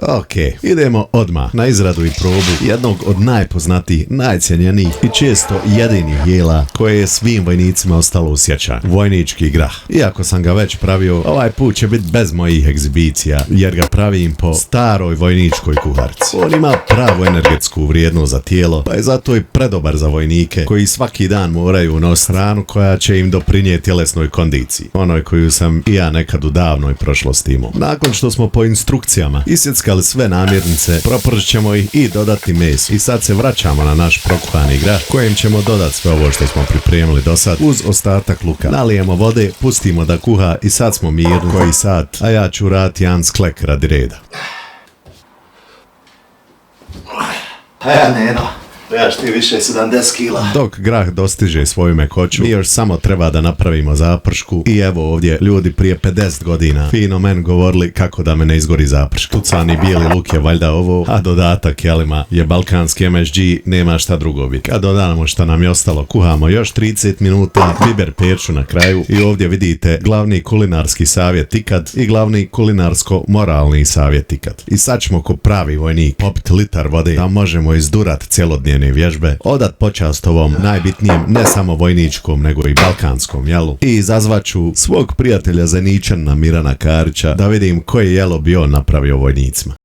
Ok, idemo odmah na izradu i probu jednog od najpoznatijih, najcijenjenijih i često jedinih jela koje je svim vojnicima ostalo u sjećanju. Vojnički grah. Iako sam ga već pravio, ovaj put će biti bez mojih egzibicija, jer ga pravim po staroj vojničkoj kuharici. On ima pravu energetsku vrijednost za tijelo, pa je zato i predobar za vojnike koji svaki dan moraju nositi hranu koja će im doprinijeti tjelesnoj kondiciji. Onoj koju sam i ja nekad u davnoj prošlosti imao. Nakon što smo po instrukcijama isjeckali sve namirnice, propršit ćemo ih i dodati meso. I sad se vraćamo na naš prokuhani grah kojem ćemo dodati sve ovo što smo pripremili do sad uz ostatak luka. Nalijemo vode, pustimo da kuha i sad smo mirni koji sat, a ja ću raditi jedan sklek radi reda. Neno, trebaš ti više 70 kila. Dok grah dostiže svoju mekoću, mi još samo treba da napravimo zapršku. I evo ovdje ljudi prije 50 godina fino men govorili kako da me ne izgori zaprška. Tucani bijeli luk je valjda ovo, a dodatak jelima je balkanski MSG, nema šta drugo biti. Kad dodamo šta nam je ostalo, kuhamo još 30 minuta, biber perču na kraju i ovdje vidite glavni kulinarski savjet ikad i glavni kulinarsko-moralni savjet ikad. I sad ćemo ko pravi vojnik popiti litar vode da možemo izdurat cjelodnevne vježbe, odat počast ovom najbitnijem ne samo vojničkom nego i balkanskom jelu i izazvaću svog prijatelja Zeničana Mirana Karića da vidim koje jelo bi on napravio vojnicima.